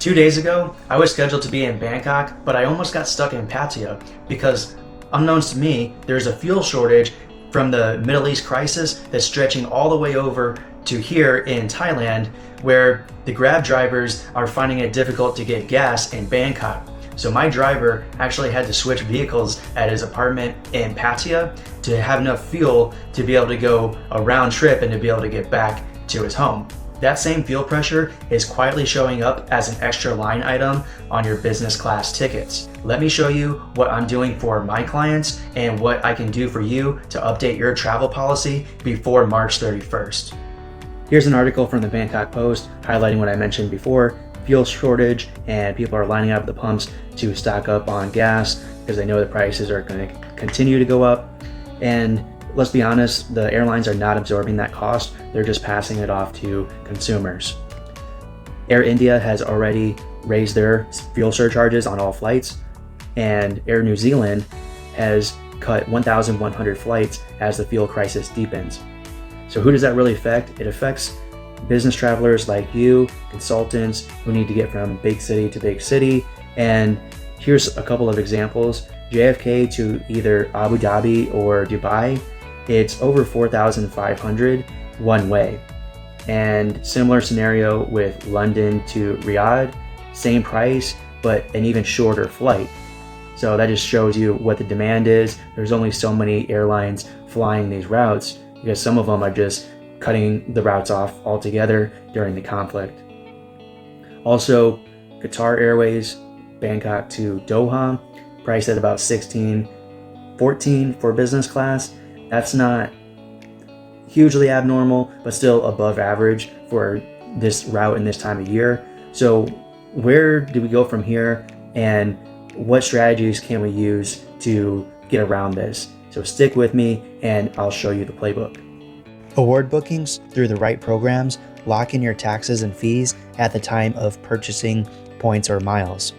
2 days ago, I was scheduled to be in Bangkok, but I almost got stuck in Pattaya because, unbeknownst to me, there's a fuel shortage from the Middle East crisis that's stretching all the way over to here in Thailand, where the Grab drivers are finding it difficult to get gas in Bangkok. So my driver actually had to switch vehicles at his apartment in Pattaya to have enough fuel to be able to go a round trip and to be able to get back to his home. That same fuel pressure is quietly showing up as an extra line item on your business class tickets. Let me show you what I'm doing for my clients and what I can do for you to update your travel policy before March 31st. Here's an article from the Bangkok Post highlighting what I mentioned before: fuel shortage, and people are lining up at the pumps to stock up on gas because they know the prices are going to continue to go up. And let's be honest, the airlines are not absorbing that cost. They're just passing it off to consumers. Air India has already raised their fuel surcharges on all flights, and Air New Zealand has cut 1,100 flights as the fuel crisis deepens. So who does that really affect? It affects business travelers like you, consultants who need to get from big city to big city. And here's a couple of examples. JFK to either Abu Dhabi or Dubai, it's over 4,500 one way. And similar scenario with London to Riyadh, same price, but an even shorter flight. So that just shows you what the demand is. There's only so many airlines flying these routes because some of them are just cutting the routes off altogether during the conflict. Also, Qatar Airways, Bangkok to Doha, priced at about $16.14 for business class. That's not hugely abnormal, but still above average for this route in this time of year. So where do we go from here, and what strategies can we use to get around this? So stick with me and I'll show you the playbook. Award bookings through the right programs lock in your taxes and fees at the time of purchasing points or miles,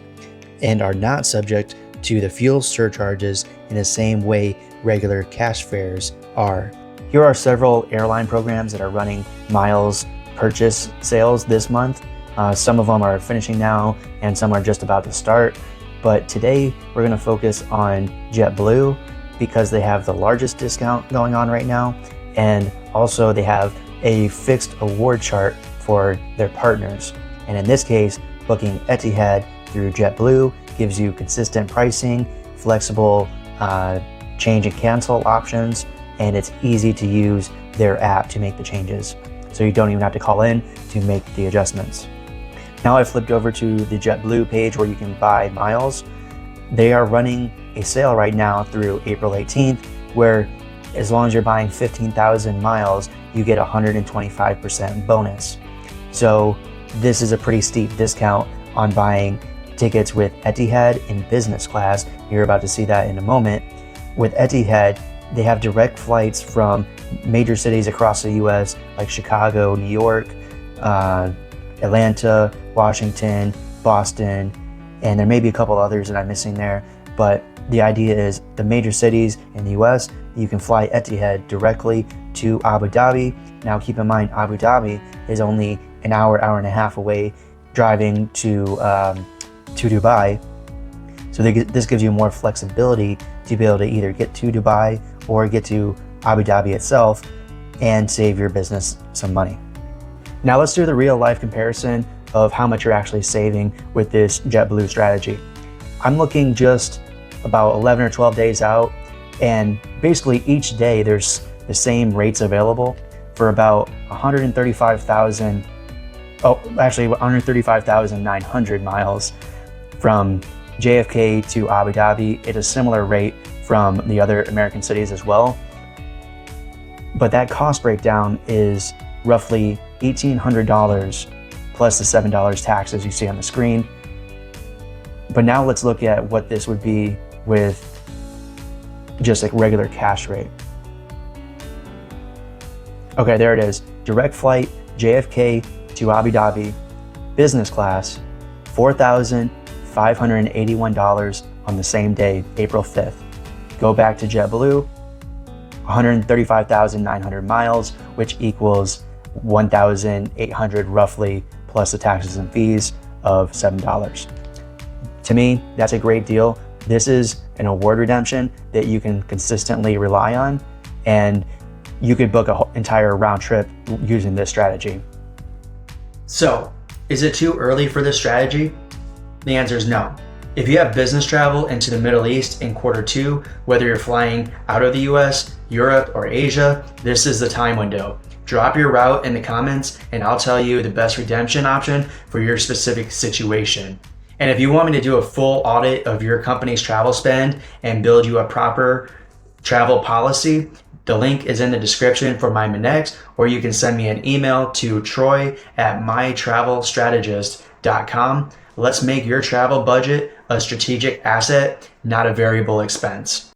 and are not subject to the fuel surcharges in the same way regular cash fares are. Here are several airline programs that are running miles purchase sales this month. Some of them are finishing now and some are just about to start. But today we're going to focus on JetBlue because they have the largest discount going on right now, and also they have a fixed award chart for their partners. And in this case, booking Etihad through JetBlue gives you consistent pricing, flexible change and cancel options, and it's easy to use their app to make the changes. So you don't even have to call in to make the adjustments. Now I've flipped over to the JetBlue page where you can buy miles. They are running a sale right now through April 18th, where as long as you're buying 15,000 miles, you get 125% bonus. So this is a pretty steep discount on buying tickets with Etihad in business class. You're about to see that in a moment. With Etihad, they have direct flights from major cities across the US like Chicago, New York, Atlanta, Washington, Boston, and there may be a couple others that I'm missing there. But the idea is the major cities in the US, you can fly Etihad directly to Abu Dhabi. Now keep in mind, Abu Dhabi is only an hour, hour and a half away driving to Dubai. So this gives you more flexibility to be able to either get to Dubai or get to Abu Dhabi itself and save your business some money. Now let's do the real life comparison of how much you're actually saving with this JetBlue strategy. I'm looking just about 11 or 12 days out, and basically each day there's the same rates available for about 135,900 miles from JFK to Abu Dhabi. It's a similar rate from the other American cities as well. But that cost breakdown is roughly $1,800 plus the $7 tax as you see on the screen. But now let's look at what this would be with just a regular cash rate. Okay, there it is. Direct flight, JFK to Abu Dhabi, business class, $4,581 on the same day, April 5th. Go back to JetBlue, 135,900 miles, which equals 1,800 roughly, plus the taxes and fees, of $7. To me, that's a great deal. This is an award redemption that you can consistently rely on, and you could book an entire round trip using this strategy. So, is it too early for this strategy? The answer is no. If you have business travel into the Middle East in Q2, whether you're flying out of the US, Europe, or Asia, this is the time window. Drop your route in the comments and I'll tell you the best redemption option for your specific situation. And if you want me to do a full audit of your company's travel spend and build you a proper travel policy, the link is in the description for my Monex, or you can send me an email to troy@mytravelstrategist.com. Let's make your travel budget a strategic asset, not a variable expense.